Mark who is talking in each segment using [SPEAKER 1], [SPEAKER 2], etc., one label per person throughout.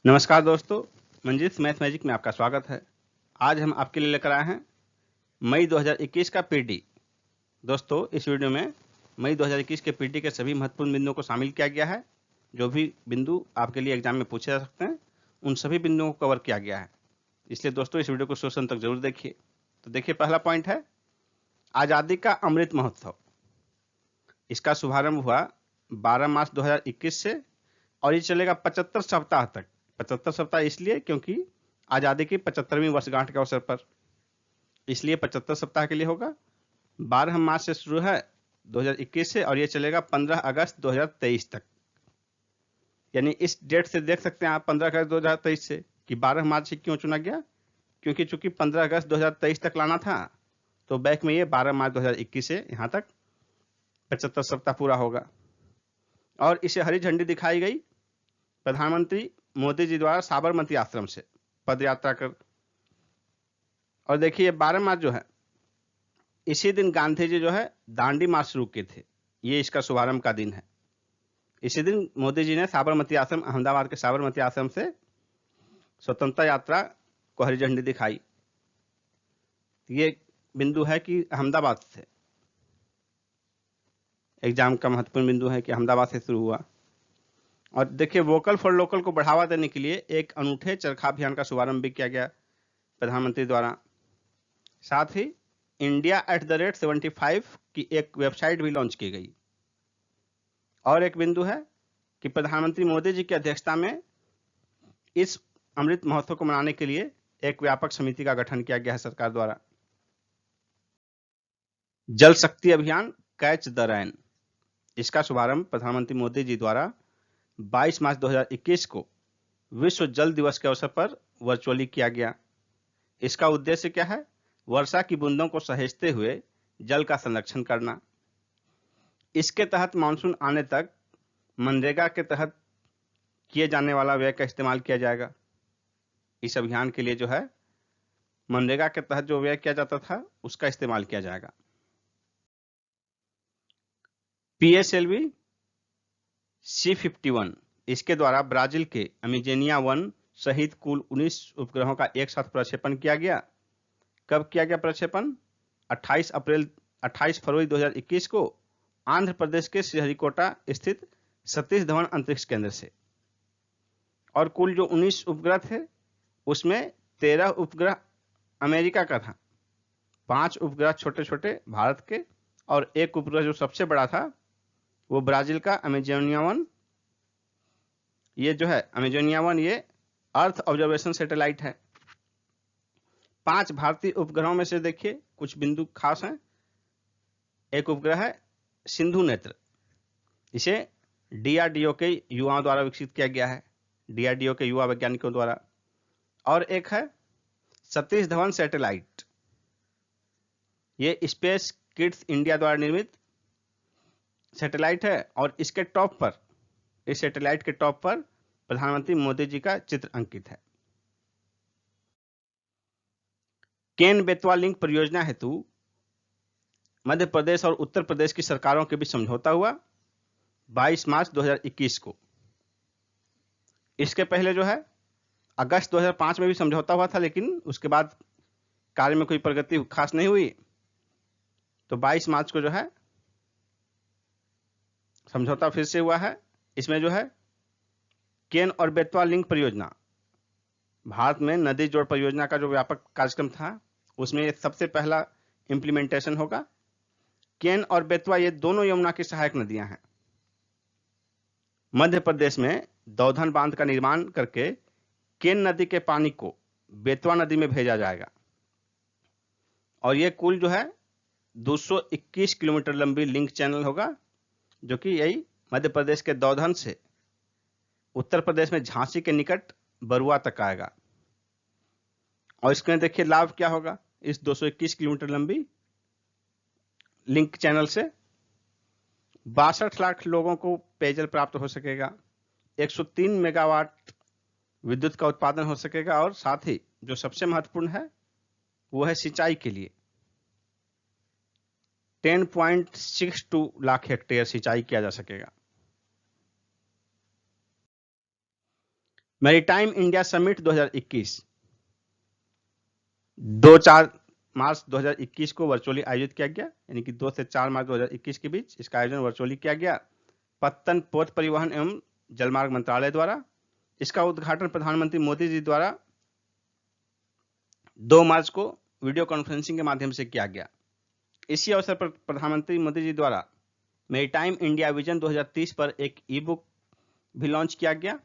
[SPEAKER 1] नमस्कार दोस्तों, मंजिस math magic में आपका स्वागत है। आज हम आपके लिए लेकर आए हैं मई 2021 का पीटी। दोस्तों, इस वीडियो में मई 2021 के पीटी के सभी महत्वपूर्ण बिंदुओं को शामिल किया गया है। जो भी बिंदु आपके लिए एग्जाम में पूछे जा सकते हैं, उन सभी बिंदुओं को कवर किया गया है। इसलिए दोस्तों, इस वीडियो को शेष अंत तक जरूर देखिए। तो देखिए, पहला पॉइंट है आज़ादी का अमृत महोत्सव। इसका शुभारंभ हुआ 12 मार्च 2021 से और ये चलेगा 75 सप्ताह तक। 75 सप्ताह इसलिए क्योंकि आज़ादी की 75वीं वर्षगांठ के अवसर पर, इसलिए 75 सप्ताह के लिए होगा। 12 मार्च से शुरू है 2021 से और ये चलेगा 15 अगस्त 2023 तक। यानी इस डेट से देख सकते हैं आप 15 अगस्त 2023 से कि 12 मार्च से क्यों चुना गया, क्योंकि चूंकि 15 अगस्त 2023 तक लाना था, तो बैक में ये 12 मार्च 2021 से यहाँ तक 75 सप्ताह पूरा होगा। और इसे हरी झंडी दिखाई गई प्रधानमंत्री मोदी जी द्वारा साबरमती आश्रम से पद यात्रा कर। और देखिए, 12 मार्च जो है, इसी दिन गांधी जी जो है दांडी मार्च शुरू किए थे। ये इसका शुभारंभ का दिन है। इसी दिन मोदी जी ने साबरमती आश्रम, अहमदाबाद के साबरमती आश्रम से स्वतंत्रता यात्रा को हरी झंडी दिखाई। ये बिंदु है कि अहमदाबाद से, एग्जाम का महत्वपूर्ण बिंदु है कि अहमदाबाद से शुरू हुआ। और देखिए, वोकल फॉर लोकल को बढ़ावा देने के लिए एक अनूठे चरखा अभियान का शुभारंभ भी किया गया प्रधानमंत्री द्वारा। साथ ही India@75 की एक वेबसाइट भी लॉन्च की गई। और एक बिंदु है कि प्रधानमंत्री मोदी जी की अध्यक्षता में इस अमृत महोत्सव को मनाने के लिए एक व्यापक समिति का गठन किया गया है सरकार द्वारा। जल शक्ति अभियान कैच द रैन, इसका शुभारंभ प्रधानमंत्री मोदी जी द्वारा 22 मार्च 2021 को विश्व जल दिवस के अवसर पर वर्चुअली किया गया। इसका उद्देश्य क्या है? वर्षा की बूंदों को सहेजते हुए जल का संरक्षण करना। इसके तहत मानसून आने तक मनरेगा के तहत किए जाने वाला व्यय का इस्तेमाल किया जाएगा। इस अभियान के लिए जो है मनरेगा के तहत जो व्यय किया जाता था, उसका इस्तेमाल किया जाएगा। PSLV C51, इसके द्वारा ब्राजील के अमेजोनिया 1 सहित कुल 19 उपग्रहों का एक साथ प्रक्षेपण किया गया। कब किया गया प्रक्षेपण? 28 फरवरी 2021 को आंध्र प्रदेश के श्रीहरिकोटा स्थित सतीश धवन अंतरिक्ष केंद्र से। और कुल जो 19 उपग्रह थे, उसमें 13 उपग्रह अमेरिका का था, 5 उपग्रह छोटे छोटे भारत के, और एक उपग्रह जो सबसे बड़ा था वो ब्राजील का अमेजोनिया 1। ये जो है अमेजोनिया 1, ये अर्थ ऑब्जर्वेशन सैटेलाइट है। 5 भारतीय उपग्रहों में से देखिए कुछ बिंदु खास हैं। एक उपग्रह है सिंधु नेत्र, इसे DRDO के युवाओं द्वारा विकसित किया गया है, DRDO के युवा वैज्ञानिकों द्वारा। और एक है सतीश धवन सैटेलाइट, ये स्पेस किड्स इंडिया द्वारा निर्मित सैटेलाइट है। और इसके टॉप पर, इस सैटेलाइट के टॉप पर प्रधानमंत्री मोदी जी का चित्र अंकित है। केन बेतवा लिंक परियोजना हेतु मध्य प्रदेश और उत्तर प्रदेश की सरकारों के बीच समझौता हुआ 22 मार्च 2021 को। इसके पहले जो है अगस्त 2005 में भी समझौता हुआ था, लेकिन उसके बाद कार्य में कोई प्रगति खास नहीं हुई। तो 22 मार्च को जो है समझौता फिर से हुआ है। इसमें जो है केन और बेतवा लिंक परियोजना, भारत में नदी जोड़ परियोजना का जो व्यापक कार्यक्रम था, उसमें सबसे पहला इंप्लीमेंटेशन होगा। केन और बेतवा ये दोनों यमुना की सहायक नदियां हैं। मध्य प्रदेश में दौधन बांध का निर्माण करके केन नदी के पानी को बेतवा नदी में भेजा जाएगा। और ये कुल जो है 221 किलोमीटर लंबी लिंक चैनल होगा, जो कि यही मध्य प्रदेश के दौधन से उत्तर प्रदेश में झांसी के निकट बरुआ तक आएगा। और इसमें देखिए लाभ क्या होगा। इस 221 किलोमीटर लंबी लिंक चैनल से 62 लाख लोगों को पेयजल प्राप्त हो सकेगा, 103 मेगावाट विद्युत का उत्पादन हो सकेगा, और साथ ही जो सबसे महत्वपूर्ण है वो है सिंचाई के लिए 10.62 लाख हेक्टेयर सिंचाई किया जा सकेगा। मैरीटाइम इंडिया समिट 2021 2-4 मार्च 2021 को वर्चुअली आयोजित किया गया, यानी कि 2 से 4 मार्च 2021 के बीच इसका आयोजन वर्चुअली किया गया पत्तन पोत परिवहन एवं जलमार्ग मंत्रालय द्वारा। इसका उद्घाटन प्रधानमंत्री मोदी जी द्वारा 2 मार्च को वीडियो कॉन्फ्रेंसिंग के माध्यम से किया गया। इसी अवसर पर प्रधानमंत्री मोदी जी द्वारा मैरीटाइम इंडिया विजन 2030 पर एक ई बुक भी लॉन्च किया गया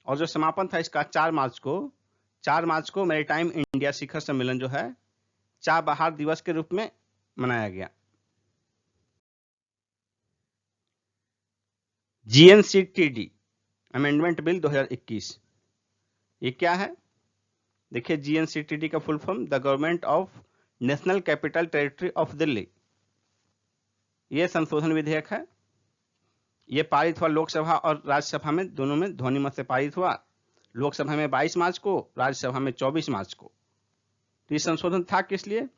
[SPEAKER 1] और जो समापन था इसका 4 मार्च को मैरीटाइम इंडिया शिखर सम्मेलन जो है चाबहार दिवस के रूप में मनाया गया। जीएनसीटीडी अमेंडमेंट बिल 2021 ये क्या है? देखिए, जीएनसीटीडी का full form the government of national capital territory of Delhi. ये संशोधन विधेयक है। ये पारित हुआ लोकसभा और राज्यसभा में, दोनों में ध्वनिमत से पारित हुआ। लोकसभा में 22 मार्च को, राज्यसभा में 24 मार्च को। तो ये संशोधन था किस लिए?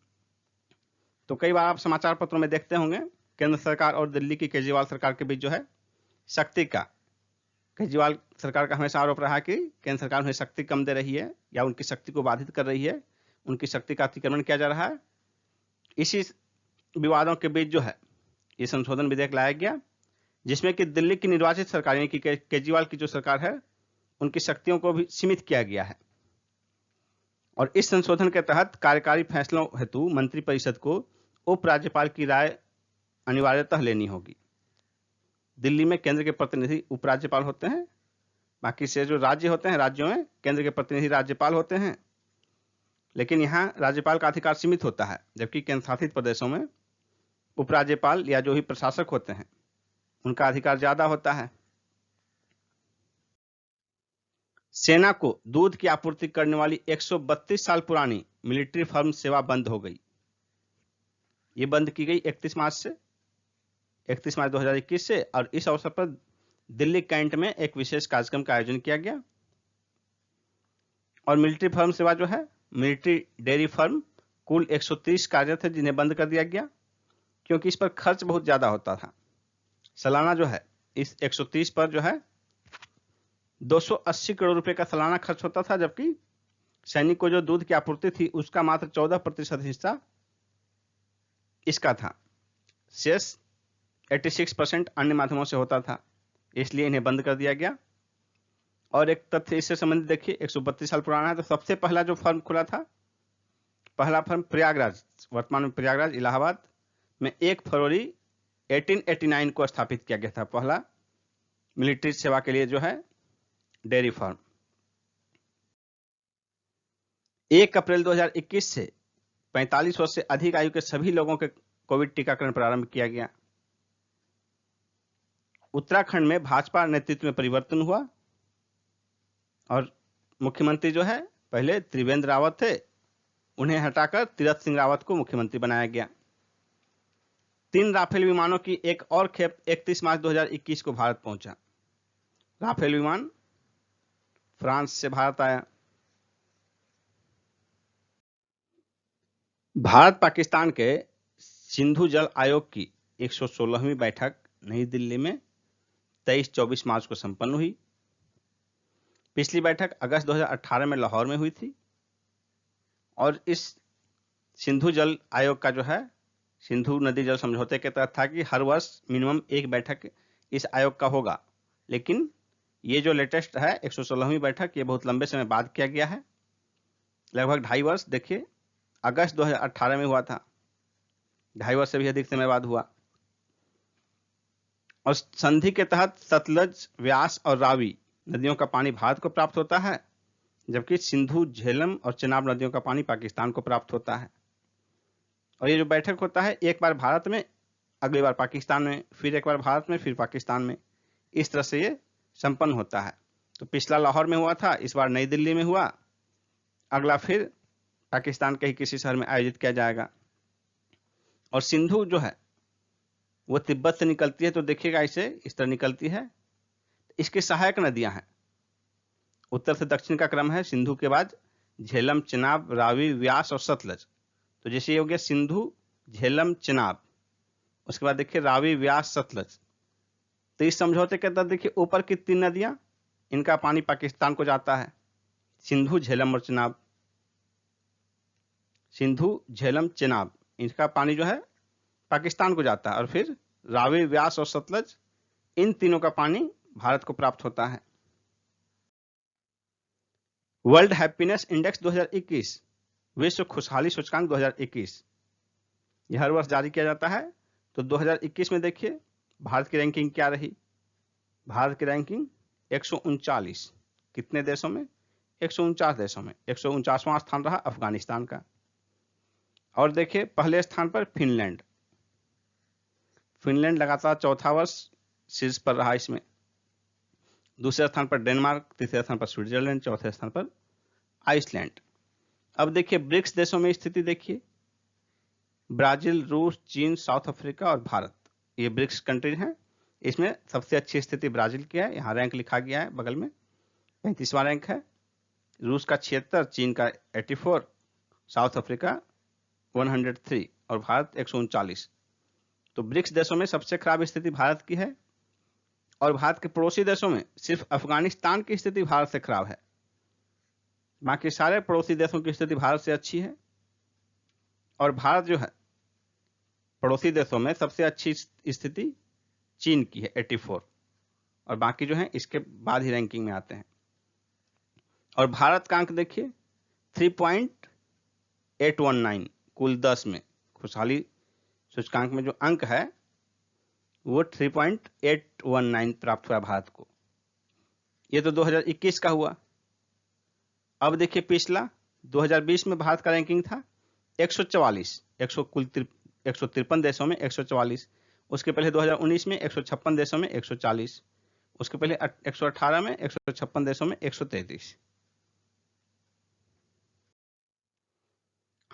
[SPEAKER 1] तो कई बार आप समाचार पत्रों में देखते होंगे केंद्र सरकार और दिल्ली की केजरीवाल सरकार के बीच जो है शक्ति का, केजरीवाल सरकार का हमेशा आरोप रहा कि केंद्र सरकार उन्हें शक्ति कम दे रही है या उनकी शक्ति को बाधित कर रही है, उनकी शक्ति का अतिक्रमण किया जा रहा है। इसी विवादों के बीच जो है ये संशोधन विधेयक लाया गया जिसमें कि दिल्ली की निर्वाचित सरकार यानी कि केजरीवाल की जो सरकार है उनकी शक्तियों को भी सीमित किया गया है। और इस संशोधन के तहत कार्यकारी फैसलों हेतु मंत्रिपरिषद को उपराज्यपाल की राय अनिवार्यतः लेनी होगी। दिल्ली में केंद्र के प्रतिनिधि उपराज्यपाल होते हैं, बाकी से जो राज्य होते हैं राज्यों में केंद्र के प्रतिनिधि राज्यपाल होते हैं, लेकिन यहाँ राज्यपाल का अधिकार सीमित होता है, जबकि केंद्र शासित प्रदेशों में उपराज्यपाल या जो भी प्रशासक होते हैं उनका अधिकार ज्यादा होता है। सेना को दूध की आपूर्ति करने वाली 132 साल पुरानी मिलिट्री फर्म सेवा बंद हो गई। ये बंद की गई 31 मार्च 2021 से, और इस अवसर पर दिल्ली कैंट में एक विशेष कार्यक्रम का आयोजन किया गया। और मिलिट्री फर्म सेवा जो है, मिलिट्री डेयरी फर्म, कुल 130 कार्यरत है जिन्हें बंद कर दिया गया क्योंकि इस पर खर्च बहुत ज्यादा होता था। सालाना जो है इस 130 पर जो है 280 करोड़ रुपए का सालाना खर्च होता था, जबकि सैनिक को जो दूध की आपूर्ति थी उसका मात्र 14% हिस्सा इसका था। शेष 86% अन्य माध्यमों से होता था, इसलिए इन्हें बंद कर दिया गया। और एक तथ्य इससे संबंधित देखिए, 132 साल पुराना है तो सबसे पहला जो फर्म खुला था, पहला फर्म प्रयागराज, वर्तमान में प्रयागराज इलाहाबाद में 1 फरवरी 1889 को स्थापित किया गया था पहला मिलिट्री सेवा के लिए जो है डेयरी फर्म। 1 अप्रैल 2021 से 45 वर्ष से अधिक आयु के सभी लोगों के कोविड टीकाकरण प्रारंभ किया गया। उत्तराखंड में भाजपा नेतृत्व में परिवर्तन हुआ और मुख्यमंत्री जो है पहले त्रिवेंद्र रावत थे, उन्हें हटाकर तीरथ सिंह रावत को मुख्यमंत्री बनाया गया। 3 राफेल विमानों की एक और खेप 31 मार्च 2021 को भारत पहुंचा। राफेल विमान फ्रांस से भारत आया। भारत पाकिस्तान के सिंधु जल आयोग की 116वीं बैठक नई दिल्ली में 23-24 मार्च को संपन्न हुई। पिछली बैठक अगस्त 2018 में लाहौर में हुई थी और इस सिंधु जल आयोग का जो है सिंधु नदी जल समझौते के तहत था कि हर वर्ष मिनिमम एक बैठक इस आयोग का होगा, लेकिन ये जो लेटेस्ट है 116वीं बैठक, ये बहुत लंबे समय बाद किया गया है, लगभग 2.5 वर्ष। देखिए अगस्त 2018 में हुआ था, 2.5 वर्ष से भी अधिक समय बाद हुआ। और संधि के तहत सतलज, व्यास और रावी नदियों का पानी भारत को प्राप्त होता है, जबकि सिंधु, झेलम और चेनाब नदियों का पानी पाकिस्तान को प्राप्त होता है। और ये जो बैठक होता है एक बार भारत में, अगली बार पाकिस्तान में, फिर एक बार भारत में, फिर पाकिस्तान में, इस तरह से ये संपन्न होता है। तो पिछला लाहौर में हुआ था, इस बार नई दिल्ली में हुआ, अगला फिर पाकिस्तान के ही किसी शहर में आयोजित किया जाएगा। और सिंधु जो है वो तिब्बत से निकलती है, तो देखिएगा इसे इस तरह निकलती है। इसकी सहायक नदियां हैं, उत्तर से दक्षिण का क्रम है, सिंधु के बाद झेलम, चेनाब, रावी, व्यास और सतलज। तो जैसे ये हो गया सिंधु, झेलम, चेनाब, उसके बाद देखिए रावी, व्यास, सतलज। तो इस समझौते के तहत देखिए ऊपर की 3 नदियां इनका पानी पाकिस्तान को जाता है। सिंधु झेलम और चेनाब, सिंधु झेलम चेनाब, इनका पानी जो है पाकिस्तान को जाता है। और फिर रावी, व्यास और सतलज, इन तीनों का पानी भारत को प्राप्त होता है। वर्ल्ड हैप्पीनेस इंडेक्स 2021, विश्व खुशहाली सूचकांक 2021, यह हर वर्ष जारी किया जाता है। तो 2021 में देखिए भारत की रैंकिंग क्या रही। भारत की रैंकिंग 139, कितने देशों में? 149 देशों में। 149वां स्थान रहा अफगानिस्तान का। और देखिए पहले स्थान पर फिनलैंड, फिनलैंड लगातार चौथा वर्ष शीर्ष पर रहा इसमें। दूसरे स्थान पर डेनमार्क, तीसरे स्थान पर स्विट्जरलैंड, चौथे स्थान पर आइसलैंड। अब देखिए ब्रिक्स देशों में स्थिति देखिए, ब्राजील, रूस, चीन, साउथ अफ्रीका और भारत, ये ब्रिक्स कंट्रीज हैं। इसमें सबसे अच्छी स्थिति ब्राजील की है, यहाँ रैंक लिखा गया है बगल में, 35वां रैंक है। रूस का 76, चीन का 84, साउथ अफ्रीका 103 और भारत 139। तो ब्रिक्स देशों में सबसे खराब स्थिति भारत की है। और भारत के पड़ोसी देशों में सिर्फ अफगानिस्तान की स्थिति भारत से खराब है, बाकी सारे पड़ोसी देशों की स्थिति भारत से अच्छी है। और भारत जो है पड़ोसी देशों में सबसे अच्छी स्थिति चीन की है 84, और बाकी जो है इसके बाद ही रैंकिंग में आते हैं। और भारत का अंक देखिए 3.819 कुल 10 में, खुशहाली सूचकांक में जो अंक है वो 3.819 प्राप्त हुआ भारत को। ये तो 2021 का हुआ। अब देखिए पिछला 2020 में भारत का रैंकिंग था 144, 153 देशों में 144। उसके पहले 2019 में 156 देशों में 140, उसके पहले 118 में 156 देशों में 133।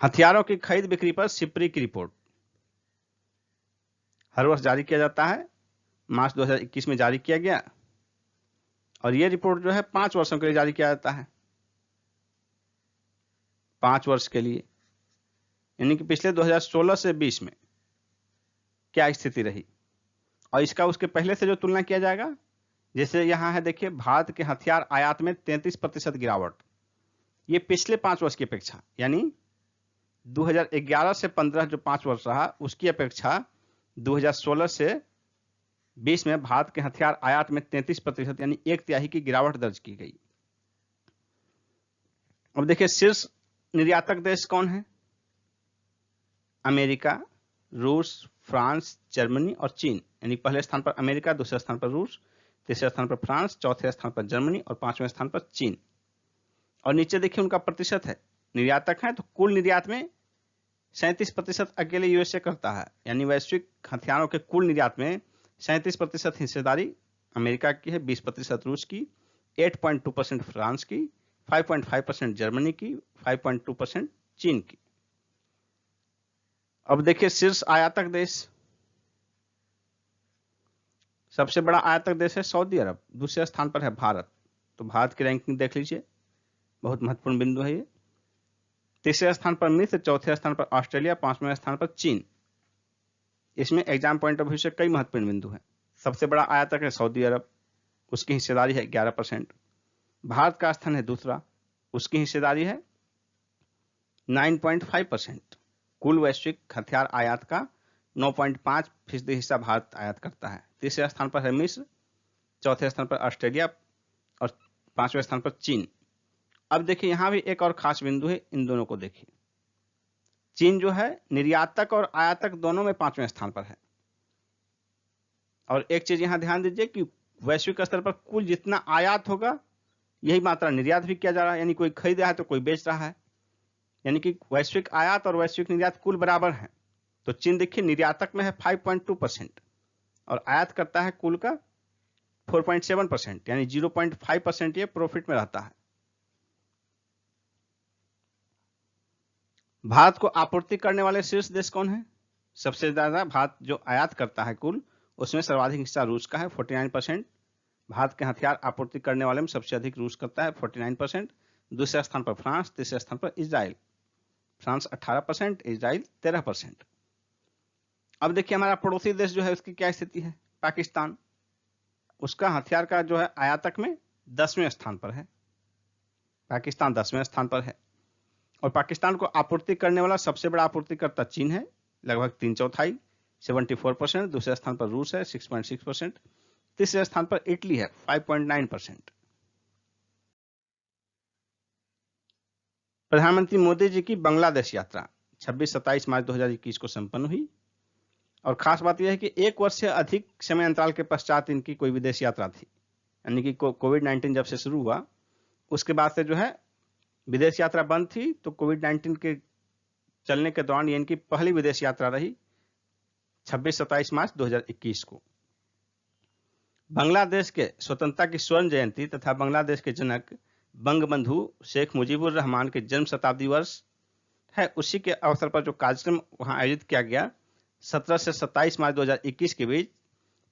[SPEAKER 1] हथियारों की खरीद बिक्री पर सिप्री की रिपोर्ट हर वर्ष जारी किया जाता है। मार्च 2021 में जारी किया गया, और यह रिपोर्ट जो है 5 वर्षों के लिए जारी किया जाता है, 5 वर्ष के लिए, यानी कि पिछले 2016 से 20 में क्या स्थिति रही, और इसका उसके पहले से जो तुलना किया जाएगा। जैसे यहां है देखिए भारत के हथियार आयात में 33% गिरावट, ये पिछले 5 वर्ष की अपेक्षा, यानी 2011 से 15 जो 5 वर्ष रहा उसकी अपेक्षा 2016 से 20 में भारत के हथियार आयात में 33% यानी 1/3 की गिरावट दर्ज की गई। अब देखिए शीर्ष निर्यातक देश कौन है? अमेरिका, रूस, फ्रांस, जर्मनी और चीन, यानी पहले स्थान पर अमेरिका, दूसरे स्थान पर रूस, तीसरे स्थान पर फ्रांस, चौथे स्थान पर जर्मनी और 5वें स्थान पर चीन। और नीचे देखिए उनका प्रतिशत है, निर्यातक है तो कुल निर्यात में 37% अकेले यूएसए करता है, यानी वैश्विक हथियारों के कुल निर्यात में 37% हिस्सेदारी अमेरिका की है, 20% रूस की, 8.2% फ्रांस की, 5.5% जर्मनी की, 5.2% चीन की। अब देखिए शीर्ष आयातक देश, सबसे बड़ा आयातक देश है सऊदी अरब, दूसरे स्थान पर है भारत। तो भारत की रैंकिंग देख लीजिए, बहुत महत्वपूर्ण बिंदु है ये। तीसरे स्थान पर मिस्र, चौथे स्थान पर ऑस्ट्रेलिया, 5वें स्थान पर चीन। इसमें एग्जाम पॉइंट ऑफ व्यू से कई महत्वपूर्ण बिंदु हैं। सबसे बड़ा आयातक है सऊदी अरब, उसकी हिस्सेदारी है 11%। भारत का स्थान है दूसरा, उसकी हिस्सेदारी है 9.5%। कुल वैश्विक हथियार आयात का 9.5% हिस्सा भारत आयात करता है। तीसरे स्थान पर है मिस्र, चौथे स्थान पर ऑस्ट्रेलिया और 5वें स्थान पर चीन। अब देखिए यहां भी एक और खास बिंदु है, इन दोनों को देखिए। चीन जो है निर्यातक और आयातक दोनों में 5वें स्थान पर है। और एक चीज यहां ध्यान दीजिए कि वैश्विक स्तर पर कुल जितना आयात होगा यही मात्रा निर्यात भी किया जा रहा है, यानी कोई खरीद रहा है तो कोई बेच रहा है, यानी कि वैश्विक आयात और वैश्विक निर्यात कुल बराबर है। तो चीन देखिए निर्यातक में है 5.2% और आयात करता है कुल का 4.7%, यानी 0.5% ये प्रॉफिट में रहता है। भारत को आपूर्ति करने वाले शीर्ष देश कौन है? सबसे ज्यादा भारत जो आयात करता है कुल, उसमें सर्वाधिक हिस्सा रूस का है 49%। भारत के हथियार आपूर्ति करने वाले में सबसे अधिक रूस करता है 49%। दूसरे स्थान पर फ्रांस, तीसरे स्थान पर इजराइल, फ्रांस 18%, इजराइल 13%। अब देखिए हमारा पड़ोसी देश जो है उसकी क्या स्थिति है? पाकिस्तान, उसका हथियार का जो है आयातक में 10वें स्थान पर है, पाकिस्तान 10वें स्थान पर है। और पाकिस्तान को आपूर्ति करने वाला सबसे बड़ा आपूर्तिकर्ता चीन है, लगभग 3/4 74%। दूसरे स्थान पर रूस है 6.6%। तीसरे स्थान पर इटली है 5.9%। प्रधानमंत्री मोदी जी की बांग्लादेश यात्रा 26-27 मार्च 2021 को संपन्न हुई। और खास बात यह है कि 1 वर्ष से अधिक समय अंतराल के पश्चात इनकी कोई विदेश यात्रा थी, यानी कि कोविड-19 जब से शुरू हुआ उसके बाद से जो है विदेश यात्रा बंद थी, तो कोविड-19 के चलने के दौरान ये इनकी पहली विदेश यात्रा रही 26-27 मार्च 2021 को। बांग्लादेश के स्वतंत्रता की स्वर्ण जयंती तथा बांग्लादेश के जनक बंगबंधु शेख मुजीबुर रहमान के जन्म शताब्दी वर्ष है, उसी के अवसर पर जो कार्यक्रम वहां आयोजित किया गया 17 से 27 मार्च 2021 के बीच,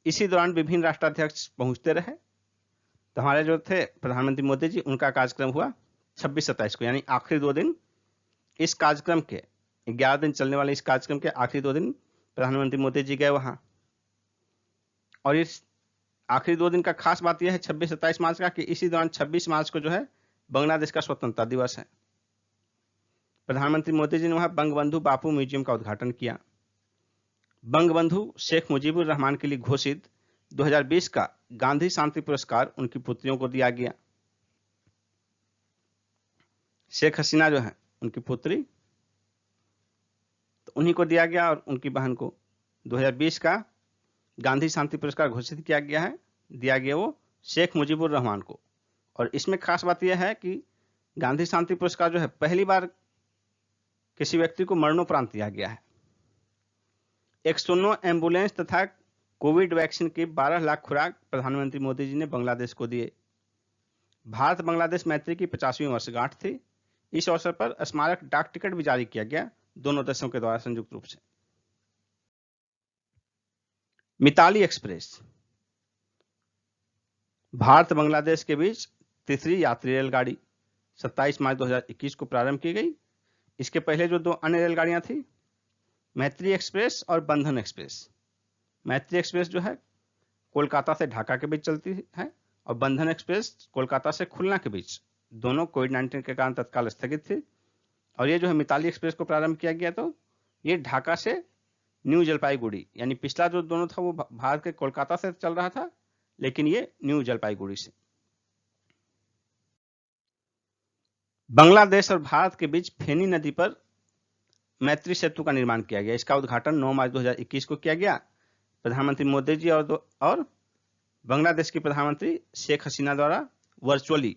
[SPEAKER 1] इसी दौरान विभिन्न राष्ट्राध्यक्ष पहुंचते रहे। तो हमारे जो थे प्रधानमंत्री मोदी जी, उनका कार्यक्रम हुआ 26-27 को, यानी आखिरी 2 दिन इस कार्यक्रम के, 11 दिन चलने वाले इस कार्यक्रम के आखिरी 2 दिन प्रधानमंत्री मोदी जी गए वहां। और इस आखिरी 2 दिन का खास बात यह है 26-27 मार्च का कि इसी दौरान 26 मार्च को जो है बांग्लादेश का स्वतंत्रता दिवस है। प्रधानमंत्री मोदी जी ने वहां बंगबंधु बापू म्यूजियम का उद्घाटन किया। बंगबंधु शेख मुजीबुर रहमान के लिए घोषित 2020 का गांधी शांति पुरस्कार उनकी पुत्रियों को दिया गया। शेख हसीना जो है उनकी पुत्री, तो उन्हीं को दिया गया और उनकी बहन को 2020 का गांधी शांति पुरस्कार घोषित किया गया है, दिया गया वो शेख मुजीबुर रहमान को। और इसमें खास बात यह है कि गांधी शांति पुरस्कार जो है पहली बार किसी व्यक्ति को मरणोपरांत दिया गया है। 109 एम्बुलेंस तथा कोविड वैक्सीन की 12 लाख खुराक प्रधानमंत्री मोदी जी ने बांग्लादेश को दिए। भारत बांग्लादेश मैत्री की 50वीं वर्षगांठ थी। इस अवसर पर स्मारक डाक टिकट भी जारी किया गया दोनों देशों के द्वारा संयुक्त रूप से। मिताली एक्सप्रेस भारत बांग्लादेश के बीच तीसरी यात्री रेलगाड़ी 27 मार्च 2021 को प्रारंभ की गई। इसके पहले जो 2 अन्य रेलगाड़ियां थी, मैत्री एक्सप्रेस और बंधन एक्सप्रेस। मैत्री एक्सप्रेस जो है कोलकाता से ढाका के बीच चलती है और बंधन एक्सप्रेस कोलकाता से खुलना के बीच, दोनों कोविड-19 के कारण तत्काल स्थगित थी। और ये जो है मिताली एक्सप्रेस को प्रारंभ किया गया, तो ये ढाका से न्यू जलपाईगुड़ी, यानी पिछला जो दोनों था वो भारत के कोलकाता से चल रहा था, लेकिन ये न्यू जलपाईगुड़ी से। बांग्लादेश और भारत के बीच फेनी नदी पर मैत्री सेतु का निर्माण किया गया। इसका उद्घाटन 9 मार्च 2021 को किया गया। प्रधानमंत्री मोदी जी और बांग्लादेश की प्रधानमंत्री शेख हसीना द्वारा वर्चुअली।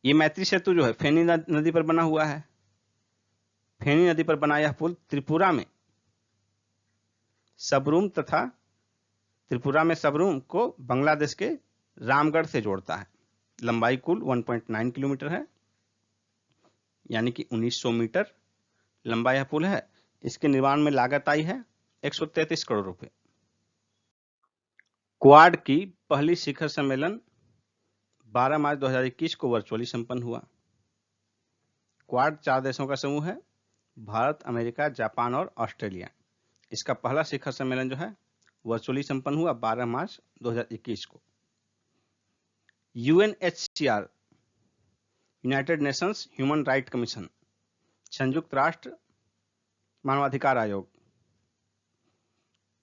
[SPEAKER 1] ये मैत्री सेतु जो है फेनी नदी पर बना हुआ है। फेनी नदी पर बना यह पुल त्रिपुरा में सबरूम को बांग्लादेश के रामगढ़ से जोड़ता है। लंबाई कुल 1.9 किलोमीटर है, यानी कि 1900 मीटर लंबा यह पुल है। इसके निर्माण में लागत आई है 133 करोड़ रुपए। क्वाड की पहली शिखर सम्मेलन 12 मार्च 2021 को वर्चुअली संपन्न हुआ। क्वाड 4 देशों का समूह है, भारत, अमेरिका, जापान और ऑस्ट्रेलिया। इसका पहला शिखर सम्मेलन जो है वर्चुअली संपन्न हुआ 12 मार्च 2021 को। UNHCR, United Nations human right commission, संयुक्त राष्ट्र मानवाधिकार आयोग,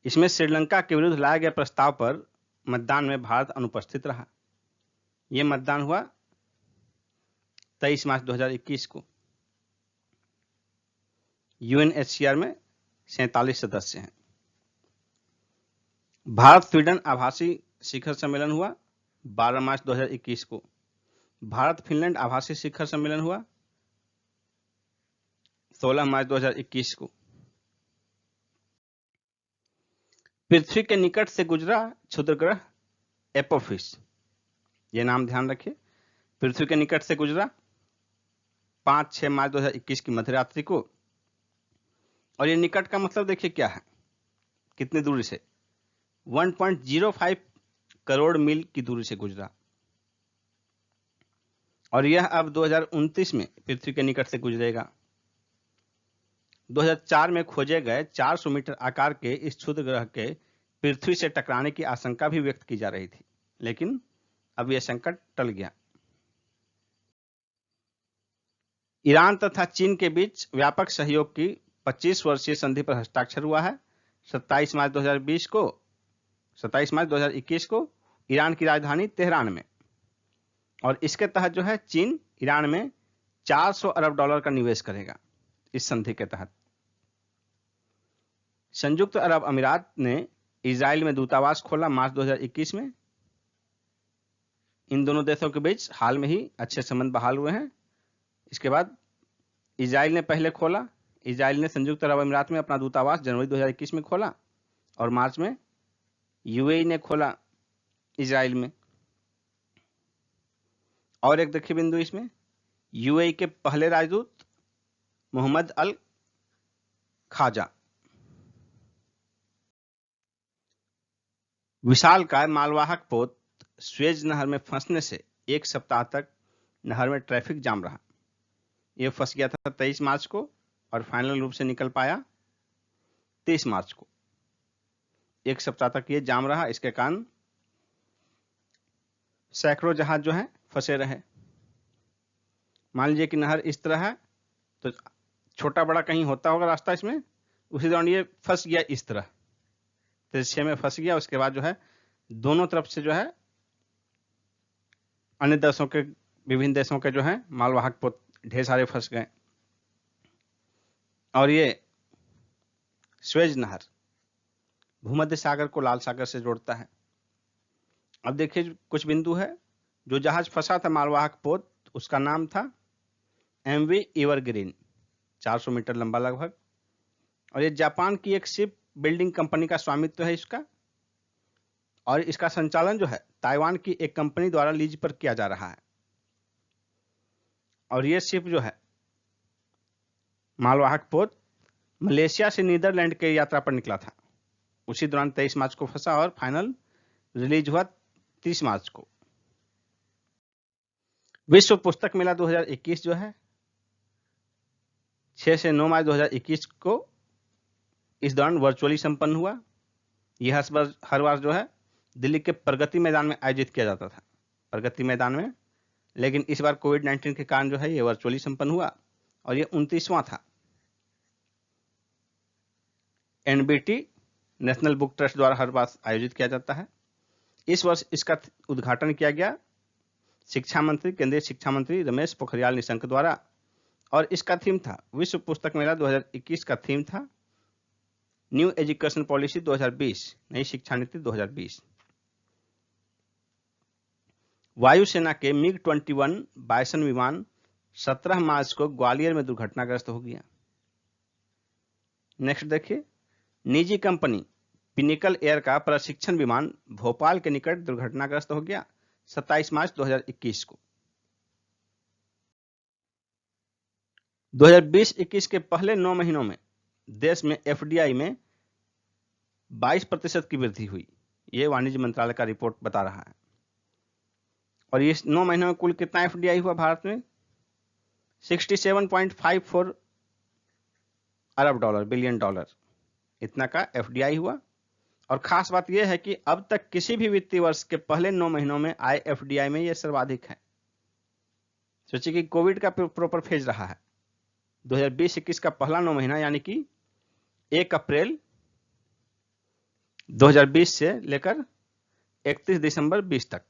[SPEAKER 1] इसमें श्रीलंका के विरुद्ध लाए गए प्रस्ताव पर मतदान में भारत अनुपस्थित रहा। यह मतदान हुआ 23 मार्च 2021 को। UNHCR में 47 सदस्य हैं। भारत स्वीडन आभासी शिखर सम्मेलन हुआ 12 मार्च 2021 को। भारत फिनलैंड आभासी शिखर सम्मेलन हुआ 16 मार्च 2021 को। पृथ्वी के निकट से गुजरा क्षुद्रग्रह एपोफिस, यह नाम ध्यान रखिए। पृथ्वी के निकट से गुजरा 5-6 मार्च 2021 की मध्यरात्रि को। और ये निकट का मतलब देखिए क्या है, कितनी दूरी से, 1.05 करोड़ मील की दूरी से गुजरा। और यह अब 2029 में पृथ्वी के निकट से गुजरेगा। 2004 में खोजे गए 400 मीटर आकार के इस क्षुद्र ग्रह के पृथ्वी से टकराने की आशंका भी व्यक्त की जा रही थी। लेकिन अब यह संकट टल गया। ईरान तथा चीन के बीच व्यापक सहयोग की 25 वर्षीय संधि पर हस्ताक्षर हुआ है। 27 मार्च 2021 को ईरान की राजधानी तेहरान में, और इसके तहत जो है चीन ईरान में 400 अरब डॉलर का निवेश करेगा। इस संधि के तहत संयुक्त अरब अमीरात ने इजराइल में दूतावास खोला मार्च 2021 में। इन दोनों देशों के बीच हाल में ही अच्छे संबंध बहाल हुए हैं। इसके बाद इजराइल ने पहले खोला, इजराइल ने संयुक्त अरब अमीरात में अपना दूतावास जनवरी 2021 में खोला, और मार्च में यूएई ने खोला इजराइल में। और एक देखिए बिंदु इसमें, यूएई के पहले राजदूत मोहम्मद अल खाजा विशालकाय मालवाहक पोत स्वेज नहर में फंसने से एक सप्ताह तक नहर में ट्रैफिक जाम रहा। यह फंस गया था 23 मार्च को और फाइनल रूप से निकल पाया 30 मार्च को। एक सप्ताह तक ये जाम रहा। इसके कारण सैकड़ों जहाज जो हैं फंसे रहे। मान लीजिए कि नहर इस तरह है तो छोटा बड़ा कहीं होता होगा रास्ता इसमें, उसी दौरान ये फंस गया इस तरह, तिरछे में फंस गया। उसके बाद जो है दोनों तरफ से जो है अन्य देशों के, विभिन्न देशों के जो है मालवाहक पोत ढेर सारे फंस गए। और ये स्वेज नहर भूमध्य सागर को लाल सागर से जोड़ता है। अब देखिए कुछ बिंदु है। जो जहाज फंसा था मालवाहक पोत, उसका नाम था एमवी एवरग्रीन, 400 मीटर लंबा लगभग, और ये जापान की एक शिप बिल्डिंग कंपनी का स्वामित्व है इसका, और इसका संचालन जो है ताइवान की एक कंपनी द्वारा लीज पर किया जा रहा है। और ये शिप जो है मालवाहक पोत मलेशिया से नीदरलैंड के यात्रा पर निकला था। उसी दौरान 23 मार्च को फंसा और फाइनल रिलीज हुआ 30 मार्च को। विश्व पुस्तक मेला 2021 जो है 6 से 9 मार्च 2021 को इस दौरान वर्चुअली संपन्न हुआ। यह हर बार जो है दिल्ली के प्रगति मैदान में आयोजित किया जाता था, प्रगति मैदान में, लेकिन इस बार कोविड-19 के कारण जो है ये वर्चुअली संपन्न हुआ और ये 29वां था। एनबीटी नेशनल बुक ट्रस्ट द्वारा हर बार आयोजित किया जाता है। इस वर्ष इसका उद्घाटन किया गया शिक्षा मंत्री, केंद्रीय शिक्षा मंत्री रमेश पोखरियाल निशंक द्वारा, और इसका थीम था, विश्व पुस्तक मेला 2021 का थीम था न्यू एजुकेशन पॉलिसी 2020, नई शिक्षा नीति 2020। वायुसेना के मिग 21 बाइसन विमान 17 मार्च को ग्वालियर में दुर्घटनाग्रस्त हो गया। नेक्स्ट देखिए, निजी कंपनी पिनिकल एयर का प्रशिक्षण विमान भोपाल के निकट दुर्घटनाग्रस्त हो गया 27 मार्च 2021 को। 2020-21 के पहले 9 महीनों में देश में एफडीआई में 22% की वृद्धि हुई। यह वाणिज्य मंत्रालय का रिपोर्ट बता रहा है। और इस 9 महीनों में कुल कितना एफडीआई हुआ भारत में? 67.54 अरब डॉलर, बिलियन डॉलर, इतना का एफडीआई हुआ। और खास बात यह है कि अब तक किसी भी वित्तीय वर्ष के पहले 9 महीनों में आए एफडीआई में यह सर्वाधिक है। सोचिए कि कोविड का प्रॉपर फेज रहा है। 2020-21 का पहला 9 महीना यानी कि 1 अप्रैल 2020 से लेकर 31 दिसंबर 20 तक,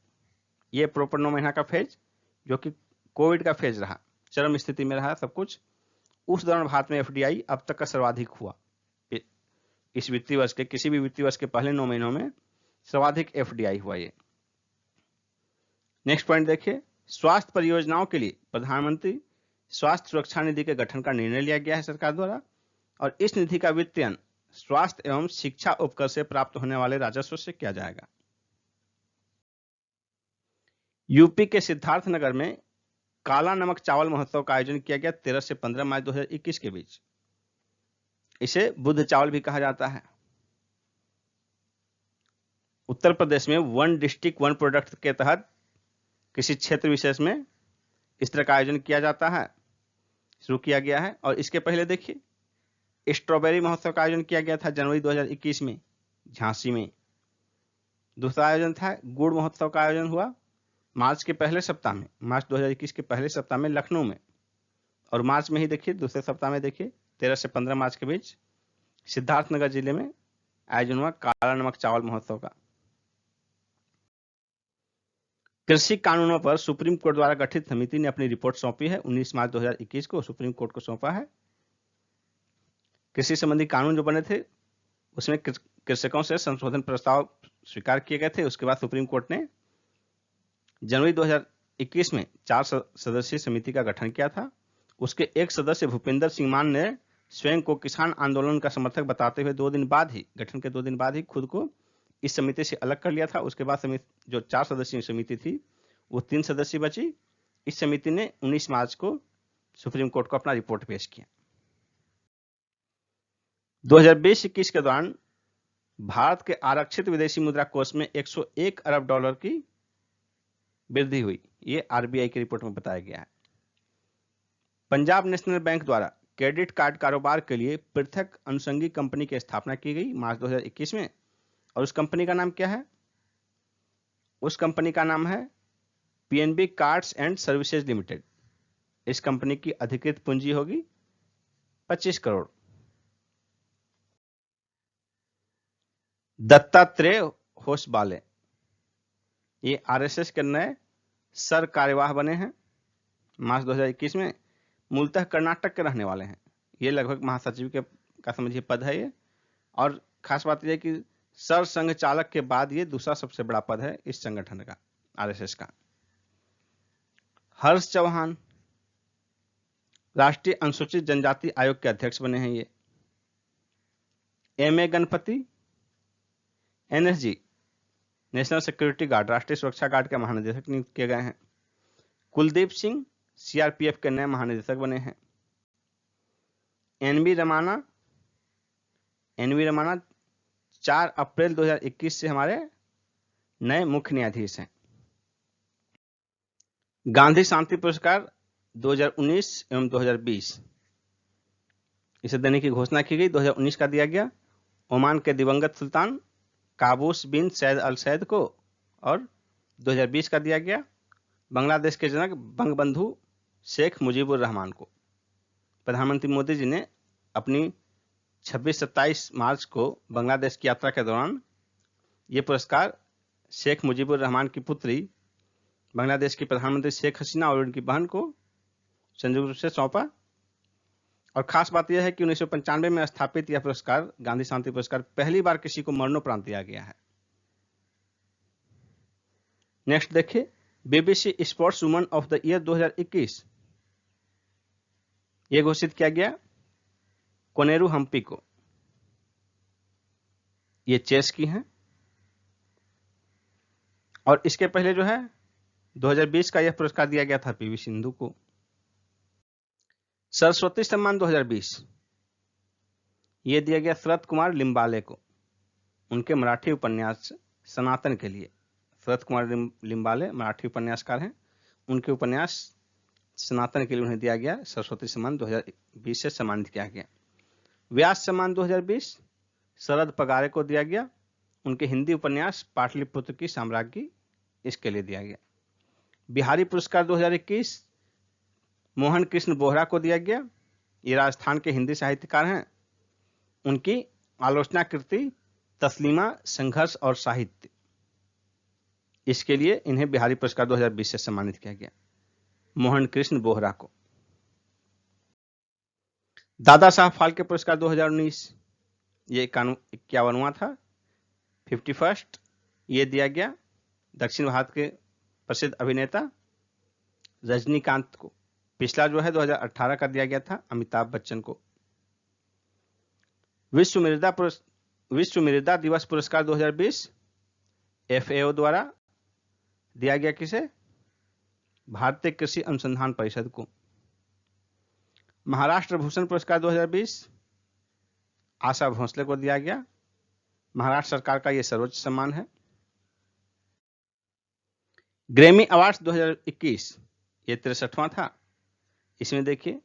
[SPEAKER 1] ये प्रॉपर 9 महीना का फेज जो कि कोविड का फेज रहा, चरम स्थिति में रहा सब कुछ। उस दौरान भारत में एफडीआई अब तक का सर्वाधिक हुआ। इस वित्तीय वर्ष के, किसी भी वित्तीय वर्ष के पहले 9 महीनों में सर्वाधिक एफडीआई हुआ ये। नेक्स्ट पॉइंट देखिए, स्वास्थ्य परियोजनाओं के लिए प्रधानमंत्री स्वास्थ्य सुरक्षा निधि के गठन का निर्णय लिया गया है सरकार द्वारा, और इस निधि का वित्तीयन स्वास्थ्य एवं शिक्षा उपकर से प्राप्त होने वाले राजस्व से किया जाएगा। यूपी के सिद्धार्थनगर में काला नमक चावल महोत्सव का आयोजन किया गया 13 से 15 मार्च 2021 के बीच। इसे बुद्ध चावल भी कहा जाता है। उत्तर प्रदेश में वन डिस्ट्रिक्ट वन प्रोडक्ट के तहत किसी क्षेत्र विशेष में इस तरह का आयोजन किया जाता है, शुरू किया गया है। और इसके पहले देखिए स्ट्रॉबेरी महोत्सव का आयोजन किया गया था जनवरी 2021 में झांसी में। दूसरा आयोजन था गुड़ महोत्सव का आयोजन हुआ मार्च के पहले सप्ताह में, मार्च 2021 के पहले सप्ताह में लखनऊ में। और मार्च में ही देखिए दूसरे सप्ताह में देखिए 13 से 15 मार्च के बीच सिद्धार्थनगर जिले में आयोजन हुआ काला नमक चावल महोत्सव का। कृषि कानूनों पर सुप्रीम कोर्ट द्वारा गठित समिति ने अपनी रिपोर्ट सौंपी है। 19 मार्च 2021 को सुप्रीम कोर्ट को सौंपा है। कृषि संबंधी कानून जो बने थे उसमें कृषकों से संशोधन प्रस्ताव स्वीकार किए गए थे। उसके बाद सुप्रीम कोर्ट ने जनवरी 2021 में 4 सदस्यीय समिति का गठन किया था। उसके एक सदस्य भूपेंद्र सिंह मान ने स्वयं को किसान आंदोलन का समर्थक बताते हुए 2 दिन बाद ही, गठन के 2 दिन बाद ही खुद को इस समिति से अलग कर लिया था। उसके बाद समिति जो 4 सदस्यीय समिति थी वो 3 सदस्य बची। इस समिति ने 19 मार्च को सुप्रीम कोर्ट को अपना रिपोर्ट पेश किया। 2020-21 के दौरान भारत के आरक्षित विदेशी मुद्रा कोष में 101 अरब डॉलर की वृद्धि हुई। ये आरबीआई की रिपोर्ट में बताया गया है। पंजाब नेशनल बैंक द्वारा क्रेडिट कार्ड कारोबार के लिए पृथक अनुषंगी कंपनी की स्थापना की गई मार्च 2021 में। और उस कंपनी का नाम क्या है? उस कंपनी का नाम है PNB cards and services limited. इस कंपनी की अधिकृत पूंजी होगी 25 करोड़। दत्तात्रेय होसबाले ये आरएसएस के नए सर कार्यवाह बने हैं मार्च 2021 में। मूलतः कर्नाटक के रहने वाले हैं। ये लगभग महासचिव के का समझिए पद है ये। और खास बात यह है कि सर संघ चालक के बाद ये दूसरा सबसे बड़ा पद है इस संगठन का, आरएसएस का। हर्ष चौहान राष्ट्रीय अनुसूचित जनजाति आयोग के अध्यक्ष बने हैं ये। MA Ganpati NSG national security guard, राष्ट्रीय सुरक्षा गार्ड के महानिदेशक नियुक्त किए गए हैं। कुलदीप सिंह सीआरपीएफ के नए महानिदेशक बने हैं। एनवी रमाना 4 अप्रैल 2021 से हमारे नए मुख्य न्यायाधीश हैं। गांधी शांति पुरस्कार 2019 एवं 2020 इसे देने की घोषणा की गई। 2019 का दिया गया ओमान के दिवंगत सुल्तान काबूस बिन सैद अल सैद को और 2020 का दिया गया बांग्लादेश के जनक बंगबंधु शेख मुजीबुर रहमान को। प्रधानमंत्री मोदी जी ने अपनी 26-27 मार्च को बांग्लादेश की यात्रा के दौरान ये पुरस्कार शेख मुजीबुर रहमान की पुत्री बांग्लादेश की प्रधानमंत्री शेख हसीना और उनकी बहन को संयुक्त रूप से सौंपा। और खास बात यह है कि 1995 में स्थापित यह पुरस्कार, गांधी शांति पुरस्कार, पहली बार किसी को मरणोपरांत दिया गया है। नेक्स्ट देखिए, BBC sports woman of the year 2021 ये घोषित किया गया कोनेरू हम्पी को। ये चेस की हैं। और इसके पहले जो है 2020 का यह पुरस्कार दिया गया था पीवी सिंधु को। सरस्वती सम्मान 2020 ये दिया गया शरद कुमार लिम्बाले को, उनके मराठी उपन्यास सनातन के लिए। शरद कुमार लिम्बाले मराठी उपन्यासकार हैं, उनके उपन्यास सनातन के लिए उन्हें दिया गया सरस्वती सम्मान 2020 से सम्मानित किया गया। व्यास सम्मान 2020 शरद पगारे को दिया गया, उनके हिंदी उपन्यास पाटलिपुत्र की साम्राज्ञी इसके लिए दिया गया। बिहारी पुरस्कार 2021 मोहन कृष्ण बोहरा को दिया गया। ये राजस्थान के हिंदी साहित्यकार हैं। उनकी आलोचना कृति तस्लीमा संघर्ष और साहित्य, इसके लिए इन्हें बिहारी पुरस्कार 2020 से सम्मानित किया गया, मोहन कृष्ण बोहरा को। दादा साहब फाल्के पुरस्कार 2019 ये 51वां था, 51st ये दिया गया दक्षिण भारत के प्रसिद्ध अभिनेता रजनीकांत को। पिछला जो है 2018 का दिया गया था अमिताभ बच्चन को। विश्व मृदा दिवस पुरस्कार 2020 एफएओ द्वारा दिया गया किसे? भारतीय कृषि अनुसंधान परिषद को। महाराष्ट्र भूषण पुरस्कार 2020 आशा भोसले को दिया गया। महाराष्ट्र सरकार का यह सर्वोच्च सम्मान है। ग्रैमी अवार्ड्स 2021 ये 63वां था। इसमें देखिए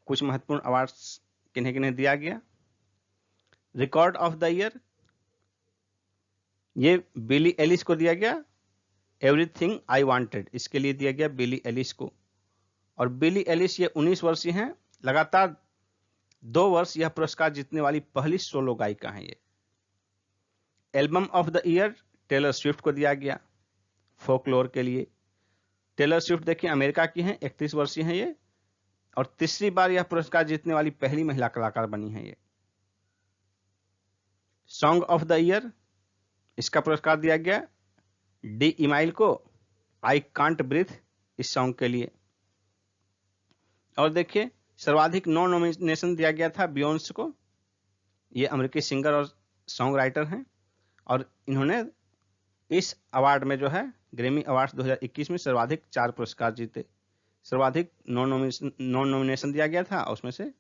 [SPEAKER 1] कुछ महत्वपूर्ण अवार्ड्स किन्हें किन्हें दिया गया। रिकॉर्ड ऑफ द ईयर ये बिली एलिस को दिया गया एवरीथिंग आई वांटेड, इसके लिए दिया गया बिली एलिस को। और बिली एलिस ये 19 वर्षीय हैं, लगातार 2 वर्ष यह पुरस्कार जीतने वाली पहली सोलो गायिका हैं ये। Album of the year Taylor Swift को दिया गया फोकलोर के लिए। टेलर स्विफ्ट देखिए अमेरिका की हैं, 31 वर्षीय हैं ये, और तीसरी बार यह पुरस्कार जीतने वाली पहली महिला कलाकार बनी है ये। सॉन्ग ऑफ द ईयर इसका पुरस्कार दिया गया डी इमाइल को आई कांट ब्रीथ इस सॉन्ग के लिए। और देखिए सर्वाधिक 9 नॉमिनेशन दिया गया था बियोंस को, ये अमेरिकी सिंगर और सॉन्ग राइटर हैं, और इन्होंने इस अवार्ड में जो है ग्रैमी अवार्ड्स 2021 में सर्वाधिक 4 पुरस्कार जीते। सर्वाधिक 9 नॉमिनेशन दिया गया था, उसमें से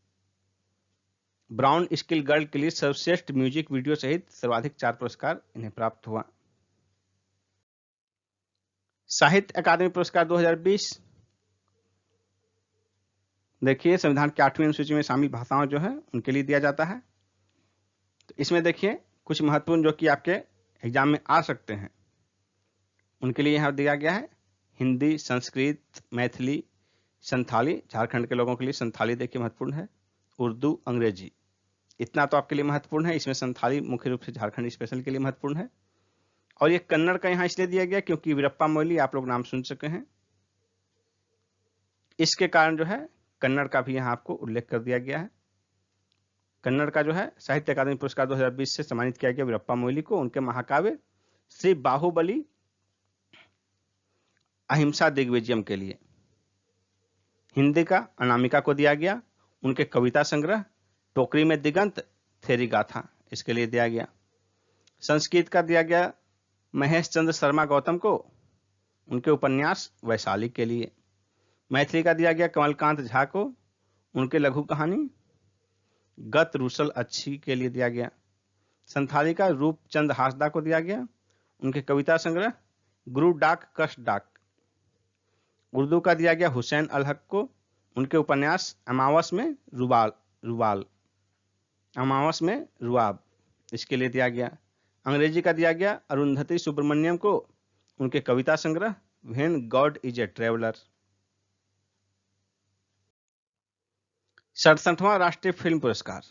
[SPEAKER 1] ब्राउन स्किल गर्ल के लिए सर्वश्रेष्ठ म्यूजिक वीडियो सहित सर्वाधिक 4 पुरस्कार इन्हें प्राप्त हुआ। साहित्य अकादमी पुरस्कार 2020 देखिए संविधान के 8वें अनुसूची में शामिल भाषाओं जो है उनके लिए दिया जाता है। तो इसमें देखिए कुछ महत्वपूर्ण जो कि आपके एग्जाम में आ सकते हैं उनके लिए यहाँ दिया गया है हिंदी, संस्कृत, मैथिली, संथाली, झारखंड के लोगों के लिए संथाली देखिए महत्वपूर्ण है, उर्दू, अंग्रेजी, इतना तो आपके लिए महत्वपूर्ण है। इसमें संथाली मुख्य रूप से झारखंड स्पेशल के लिए महत्वपूर्ण है। और ये कन्नड़ का यहाँ इसलिए दिया गया क्योंकि वीरप्पा मोइली आप लोग नाम सुन सके हैं, इसके कारण जो है कन्नड़ का भी यहाँ आपको उल्लेख कर दिया गया है। कन्नड़ का जो है साहित्य अकादमी पुरस्कार 2020 से सम्मानित किया गया वीरप्पा मोइली को उनके महाकाव्य श्री बाहुबली अहिंसा दिग्विजयम के लिए। हिंदी का अनामिका को दिया गया उनके कविता संग्रह टोकरी में दिगंत थेरी गाथा, इसके लिए दिया गया। संस्कृत का दिया गया महेश चंद्र शर्मा गौतम को उनके उपन्यास वैशाली के लिए। मैथिली का दिया गया कमलकांत झा को उनके लघु कहानी गत रूसल अच्छी के लिए दिया गया। संथाली का रूपचंद हासदा को दिया गया उनके कविता संग्रह गुरु डाक कश डाक। उर्दू का दिया गया हुसैन अल हक को उनके उपन्यास अमावस में अमावस में रुआब, इसके लिए दिया गया। अंग्रेजी का दिया गया अरुंधति सुब्रमण्यम को उनके कविता संग्रह when God is a traveller. 67वां राष्ट्रीय फिल्म पुरस्कार,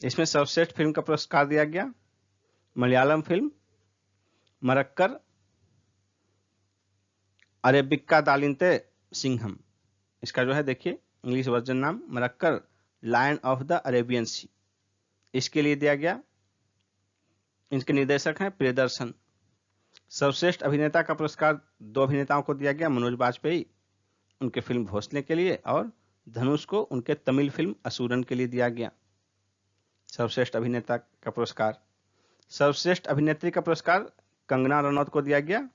[SPEAKER 1] इसमें सर्वश्रेष्ठ फिल्म का पुरस्कार दिया गया मलयालम फिल्म मरक्कर अरेबिका दालिंते सिंघम, इसका जो है देखिए इंग्लिश वर्जन नाम Marakkar lion of the Arabian sea, इसके लिए दिया गया। इनके निर्देशक हैं प्रियदर्शन। सर्वश्रेष्ठ अभिनेता का पुरस्कार 2 अभिनेताओं को दिया गया, मनोज बाजपेयी उनके फिल्म भोसले के लिए और धनुष को उनके तमिल फिल्म असुरन के लिए दिया गया सर्वश्रेष्ठ अभिनेता का पुरस्कार। सर्वश्रेष्ठ अभिनेत्री का पुरस्कार कंगना रनौत को दिया गया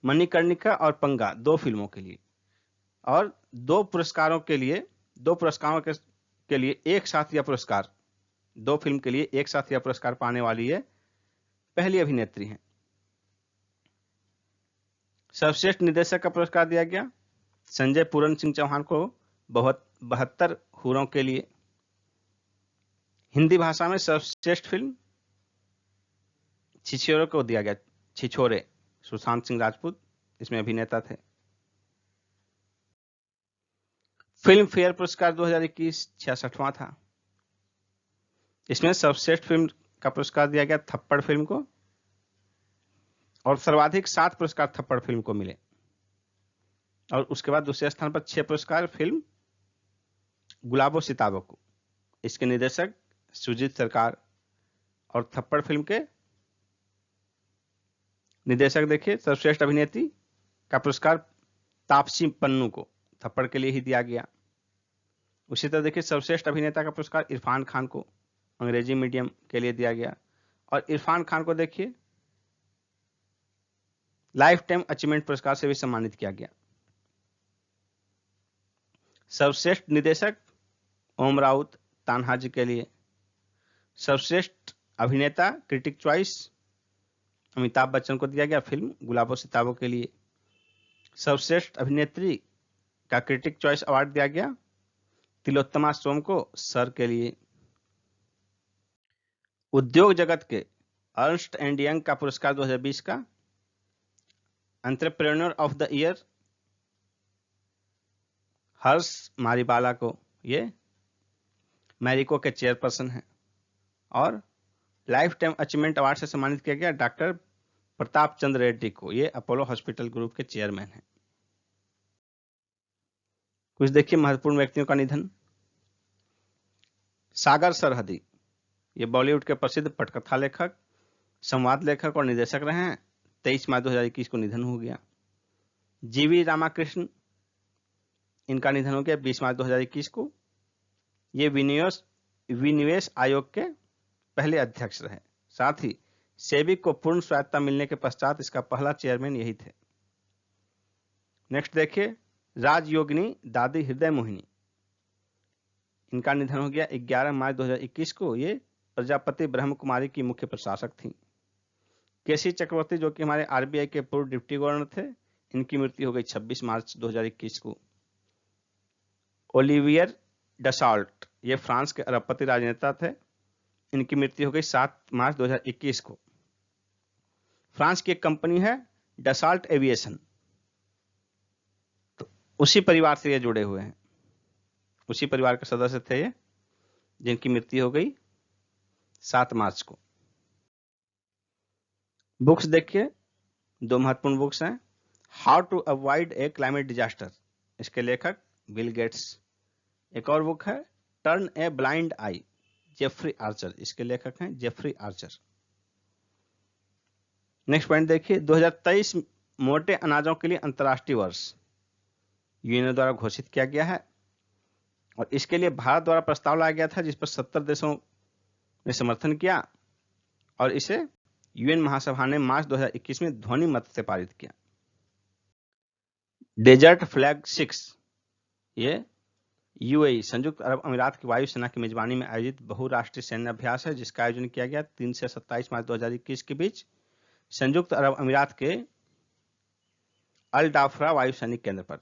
[SPEAKER 1] मणिकर्णिका और पंगा 2 फिल्मों के लिए। और 2 पुरस्कारों के लिए एक साथ यह पुरस्कार 2 फिल्म के लिए एक साथ यह पुरस्कार पाने वाली ये पहली अभिनेत्री हैं। सर्वश्रेष्ठ निर्देशक का पुरस्कार दिया गया संजय पूरन सिंह चौहान को 72 हूरों के लिए। हिंदी भाषा में सर्वश्रेष्ठ फिल्म छिछोरे को दिया गया, छिछोरे सुशांत सिंह राजपूत इसमें अभिनेता थे। फिल्म फेयर पुरस्कार 2021 66वां था। इसमें सर्वश्रेष्ठ फिल्म का पुरस्कार दिया गया थप्पड़ फिल्म को और सर्वाधिक 7 पुरस्कार थप्पड़ फिल्म को मिले। और उसके बाद दूसरे स्थान पर 6 पुरस्कार फिल्म गुलाबो सिताबो को, इसके निर्देशक सुजीत सरकार और थप्पड़ फिल्म के निर्देशक देखिए सर्वश्रेष्ठ अभिनेत्री का पुरस्कार तापसी पन्नू को थप्पड़ के लिए ही दिया गया। उसी तरह देखिए सर्वश्रेष्ठ अभिनेता का पुरस्कार इरफान खान को अंग्रेजी मीडियम के लिए दिया गया और इरफान खान को देखिए लाइफ टाइम अचीवमेंट पुरस्कार से भी सम्मानित किया गया। सर्वश्रेष्ठ निर्देशक ओम राउत तान्हाजी के लिए। सर्वश्रेष्ठ अभिनेता क्रिटिक चॉइस अमिताभ बच्चन को दिया गया फिल्म गुलाबो सिताबो के लिए। सर्वश्रेष्ठ अभिनेत्री का क्रिटिक चॉइस अवार्ड दिया गया तिलोत्तमा सोम को सर के लिए। उद्योग जगत के अर्नस्ट एंड यंग का पुरस्कार 2020 का, एंटरप्रेन्योर ऑफ द ईयर हर्ष मारीबाला को, ये मैरिको के चेयरपर्सन हैं। और लाइफ टाइम अचीवमेंट अवार्ड से सम्मानित किया गया डॉक्टर प्रताप चंद्र रेड्डी को, ये अपोलो हॉस्पिटल ग्रुप के चेयरमैन हैं। कुछ देखिए महत्वपूर्ण व्यक्तियों का निधन। सागर सरहदी, ये बॉलीवुड के प्रसिद्ध पटकथा लेखक, संवाद लेखक और निर्देशक रहे हैं। 23 मार्च 2021 को निधन हो गया। जीवी रामाकृष्ण, इनका निधन हो गया 20 मार्च 2021 को। ये विनिवेश आयोग के पहले अध्यक्ष रहे। साथ ही सेबी को पूर्ण स्वायत्तता मिलने के पश्चात इसका पहला चेयरमैन यही थे। नेक्स्ट देखिए राजयोगिनी दादी हृदय मोहिनी, इनका निधन हो गया 11 मार्च 2021 को। ये प्रजापति ब्रह्म कुमारी की मुख्य प्रशासक थी। केसी चक्रवर्ती, जो कि हमारे आरबीआई के पूर्व डिप्टी गवर्नर थे, इनकी मृत्यु हो गई 26 मार्च 2021 को। ओलिवियर डसाल्ट, ये फ्रांस के अरबपति राजनेता थे, इनकी मृत्यु हो गई 7 मार्च 2021 को। फ्रांस की एक कंपनी है डसाल्ट एविएशन, तो उसी परिवार से ये जुड़े हुए हैं, उसी परिवार के सदस्य थे ये, जिनकी मृत्यु हो गई 7 मार्च को। बुक्स देखिए, 2 महत्वपूर्ण बुक्स हैं। How to avoid a climate disaster, इसके लेखक बिल गेट्स। एक और बुक है turn a blind eye, Jeffrey Archer, इसके लेखक हैं जेफरी आर्चर। नेक्स्ट पॉइंट देखिए, 2023 मोटे अनाजों के लिए अंतर्राष्ट्रीय वर्ष यूएनओ द्वारा घोषित किया गया है, और इसके लिए भारत द्वारा प्रस्ताव लाया गया था, जिस पर 70 देशों ने समर्थन किया, और इसे यूएन महासभा ने मार्च 2021 में ध्वनि मत से पारित किया। डेजर्ट फ्लैग 6, ये यूएई संयुक्त अरब अमीरात की वायुसेना की मेजबानी में आयोजित बहुराष्ट्रीय सैन्य अभ्यास है, जिसका आयोजन किया गया 3 से 27 मार्च 2021 के बीच संयुक्त अरब अमीरात के अल डाफरा वायुसैनिक केंद्र पर।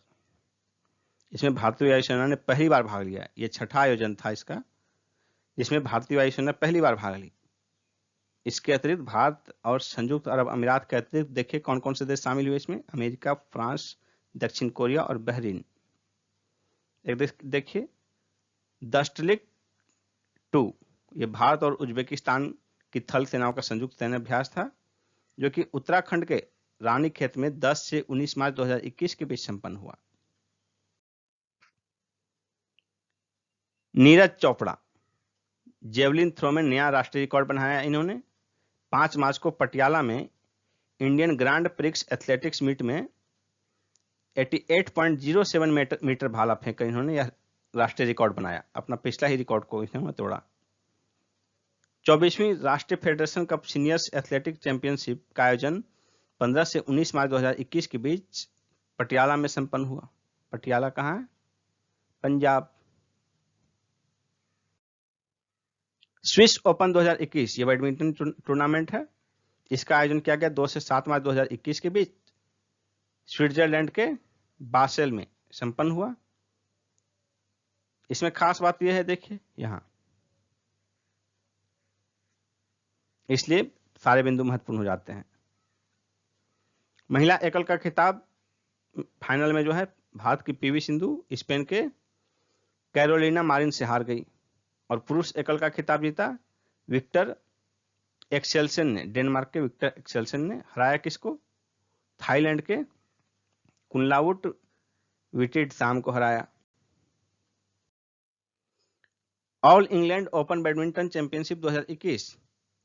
[SPEAKER 1] इसमें भारतीय वायुसेना ने पहली बार भाग लिया। ये 6ठा आयोजन था इसका, जिसमें भारतीय वायुसेना पहली बार भाग ली। इसके अतिरिक्त भारत और संयुक्त अरब अमीरात के अतिरिक्त देखिए कौन कौन से देश शामिल हुए इसमें, अमेरिका, फ्रांस, दक्षिण कोरिया और बहरीन। एक देखिए दस्टलिक 2, ये भारत और उज्बेकिस्तान की थल सेनाओं का संयुक्त सैन्य अभ्यास था, जो कि उत्तराखंड के रानीखेत में 10 से 19 मार्च 2021 के बीच संपन्न हुआ। नीरज चोपड़ा, जेवलिन थ्रो में नया राष्ट्रीय रिकॉर्ड बनाया इन्होंने। 5 मार्च को पटियाला में Indian Grand Prix athletics meet में 88.07 मीटर भाला फेंक कर इन्होंने यह राष्ट्रीय रिकॉर्ड बनाया। अपना पिछला ही रिकॉर्ड को इन्होंने तोड़ा। 24वीं राष्ट्रीय federation cup seniors athletic championship का आयोजन 15 से 19 मार्च 2021 के बीच पटियाला में संपन्न हुआ। पटियाला कहाँ है? पंजाब। स्विस ओपन 2021 ये बैडमिंटन टूर्नामेंट है। इसका आयोजन किया गया 2 से 7 मार्च 2021 के बीच स्विट्जरलैंड के बासेल में संपन्न हुआ। इसमें खास बात यह है, देखिए यहां, इसलिए सारे बिंदु महत्वपूर्ण हो जाते हैं। महिला एकल का खिताब फाइनल में जो है भारत की पीवी सिंधु स्पेन के कैरोलिना मारिन से हार गई, और पुरुष एकल का खिताब जीता विक्टर एक्सेल्सन ने, डेनमार्क के विक्टर एक्सेल्सन ने हराया किसको? थाईलैंड के कुनलावुट विटिडसाम को हराया। All England open badminton championship 2021,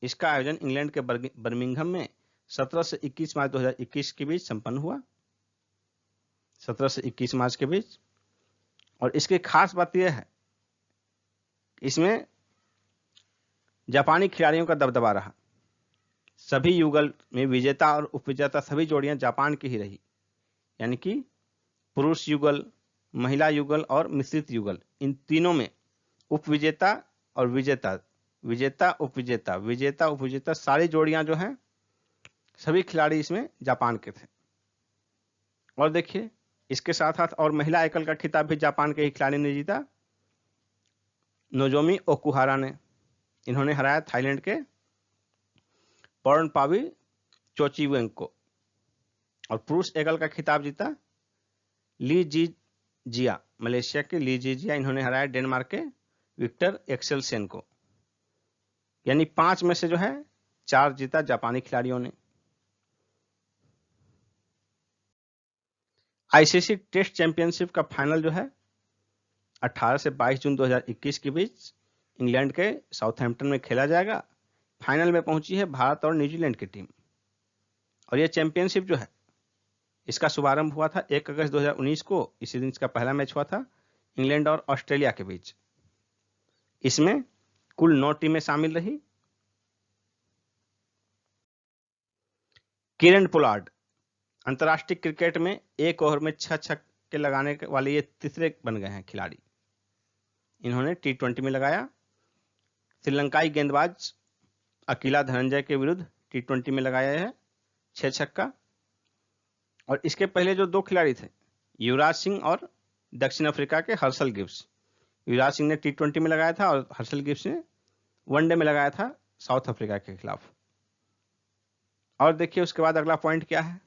[SPEAKER 1] इसका आयोजन इंग्लैंड के बर्मिंघम में 17 से 21 मार्च 2021 के बीच संपन्न हुआ। 17 से 21 मार्च के बीच। और इसकी खास बात यह है, इसमें जापानी खिलाड़ियों का दबदबा रहा। सभी युगल में विजेता और उपविजेता सभी जोड़ियां जापान की ही रही, यानी कि पुरुष युगल, महिला युगल और मिश्रित युगल, इन तीनों में उपविजेता और विजेता, विजेता उपविजेता, विजेता उपविजेता, सारी जोड़ियां जो हैं सभी खिलाड़ी इसमें जापान के थे। और देखिए इसके साथ साथ और महिला एकल का खिताब भी जापान के ही खिलाड़ी ने जीता, नोजोमी ओकुहारा ने। इन्होंने हराया थाईलैंड के पोर्नपावी चोचीवेंको। और पुरुष एकल का खिताब जीता ली जी जिया, मलेशिया के ली जी जिया, इन्होंने हराया डेनमार्क के विक्टर एक्सेलसेन को। यानी 5 में से जो है 4 जीता जापानी खिलाड़ियों ने। आईसीसी टेस्ट चैंपियनशिप का फाइनल जो है 18 से 22 जून 2021 के बीच इंग्लैंड के साउथहैम्पटन में खेला जाएगा। फाइनल में पहुंची है भारत और न्यूजीलैंड की टीम। और यह चैंपियनशिप जो है इसका शुभारंभ हुआ था 1 अगस्त 2019 को। इसी दिन इसका पहला मैच हुआ था इंग्लैंड और ऑस्ट्रेलिया के बीच। इसमें कुल 9 टीमें शामिल रही। किरण पोलार्ड अंतर्राष्ट्रीय क्रिकेट में एक ओवर में 6 छक्के लगाने वाले ये तीसरे बन गए हैं खिलाड़ी। इन्होंने T20 में लगाया। श्रीलंकाई गेंदबाज अकीला धनंजय के विरुद्ध T20 में लगाया है 6 छक्का। और इसके पहले जो 2 खिलाड़ी थे युवराज सिंह और दक्षिण अफ्रीका के हर्षल गिब्स। युवराज सिंह ने T20 में लगाया था और हर्षल गिब्स ने वनडे में लगाया था साउथ अफ्रीका के खिलाफ। और देखिए उसके बाद अगला पॉइंट क्या है।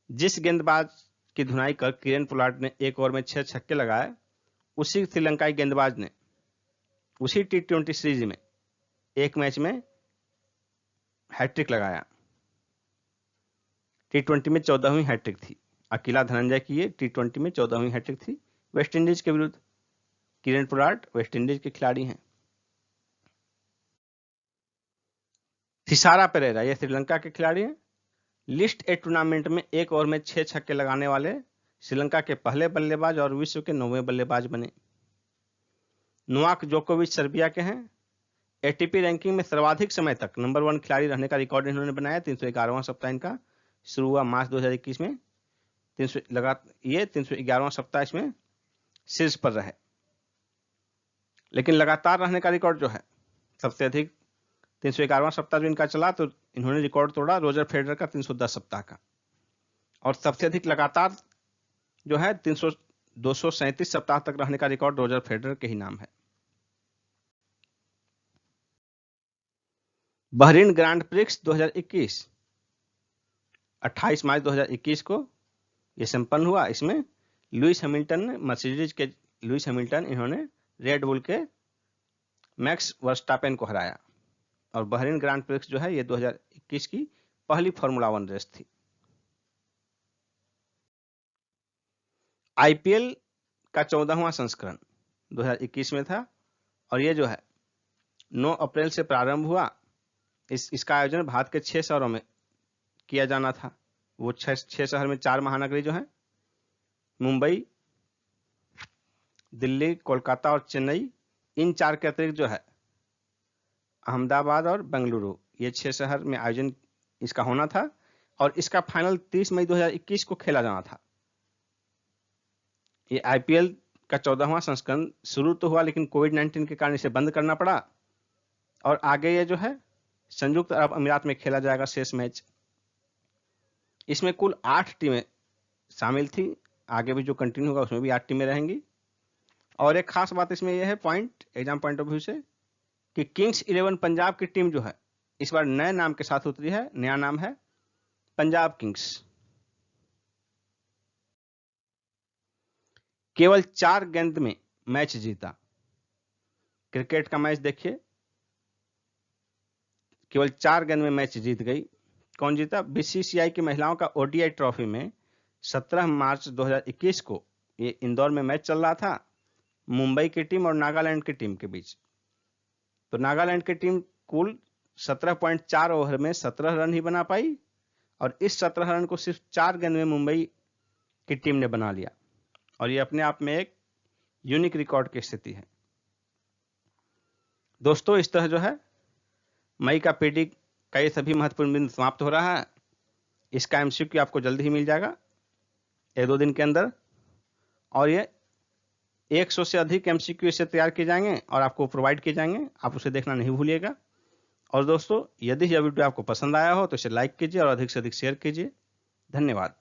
[SPEAKER 1] जिस गेंदबाज की धुनाई कर किरण पोलार्ड ने एक ओवर में 6 छक्के लगाए, उसी श्रीलंकाई गेंदबाज ने उसी T20 सीरीज में एक मैच में हैट्रिक लगाया। T20 में 14वीं हैट्रिक थी। अकीला धनंजय की ये T20 में 14वीं हैट्रिक थी वेस्ट इंडीज के विरुद्ध। किरण पोलार्ड वेस्ट इंडीज के खिलाड़ी हैं। थिसारा पेरेरा ये श्रीलंका के खिलाड़ी हैं। लिस्ट ए टूर्नामेंट में एक ओवर में 6 छक्के लगाने वाले श्रीलंका के पहले बल्लेबाज और विश्व के 9वें बल्लेबाज बने। नोवाक जोकोविच सर्बिया के हैं। एटीपी रैंकिंग में सर्वाधिक समय तक नंबर 1 खिलाड़ी रहने का रिकॉर्ड इन्होंने बनाया। 311वां सप्ताह इनका शुरू हुआ मार्च 2021 में। 311वां सप्ताह इसमें शीर्ष पर रहे। लेकिन लगातार रहने का रिकॉर्ड जो है सबसे अधिक 311वां सप्ताह जो इनका चला तो इन्होंने रिकॉर्ड तोड़ा रोजर फेडरर का 310 सप्ताह का। और सबसे अधिक लगातार जो है 237 सप्ताह तक रहने का रिकॉर्ड रोजर फेडरर के ही नाम है। बहरीन ग्रांड प्रिक्स 2021 28 मार्च 2021 को यह संपन्न हुआ। इसमें लुइस हैमिल्टन ने मर्सिडीज के लुइस हैमिल्टन इन्होंने रेड बुल के मैक्स वर्स्टापेन को हराया। और बहरीन ग्रांड प्रिक्स जो है ये 2021 की पहली फार्मूला 1 रेस थी। आईपीएल का 14वां संस्करण 2021 में था और ये जो है 9 अप्रैल से प्रारंभ हुआ। इसका आयोजन भारत के 6 शहरों में किया जाना था। वो 6 शहर में 4 महानगरी जो है मुंबई, दिल्ली, कोलकाता और चेन्नई, इन 4 के अतिरिक्त जो है अहमदाबाद और बेंगलुरु, ये 6 शहर में आयोजन इसका होना था। और इसका फाइनल 30 मई 2021 को खेला जाना था। ये आईपीएल का 14वां संस्करण शुरू तो हुआ लेकिन कोविड-19 के कारण इसे बंद करना पड़ा। और आगे ये जो है संयुक्त अरब अमीरात में खेला जाएगा शेष मैच। इसमें कुल 8 टीमें शामिल थी। आगे भी जो कंटिन्यू होगा उसमें भी 8 टीमें रहेंगी। और एक खास बात इसमें यह है एग्जाम पॉइंट ऑफ व्यू से कि किंग्स 11 पंजाब की टीम जो है इस बार नए नाम के साथ उतरी है। नया नाम है पंजाब किंग्स। केवल 4 गेंद में मैच जीता। क्रिकेट का मैच देखिए, केवल 4 गेंद में मैच जीत गई। कौन जीता? बीसीसीआई की महिलाओं का ओडीआई ट्रॉफी में 17 मार्च 2021 को ये इंदौर में मैच चल रहा था मुंबई की टीम और नागालैंड की टीम के बीच। तो नागालैंड की टीम कुल 17.4 ओवर में 17 रन ही बना पाई और इस 17 रन को सिर्फ 4 गेंद में मुंबई की टीम ने बना लिया। और ये अपने आप में एक यूनिक रिकॉर्ड की स्थिति है। दोस्तों इस तरह जो है मई का पीडी का ये सभी महत्वपूर्ण बिंदु समाप्त हो रहा है। इसका एमसीक्यू आपको जल्द ही मिल जाएगा 1-2 दिन के अंदर। और ये 100 से अधिक एमसीक्यू इससे तैयार किए जाएंगे और आपको प्रोवाइड किए जाएंगे। आप उसे देखना नहीं भूलिएगा। और दोस्तों यदि यह वीडियो आपको पसंद आया हो तो इसे लाइक कीजिए और अधिक से अधिक शेयर कीजिए। धन्यवाद।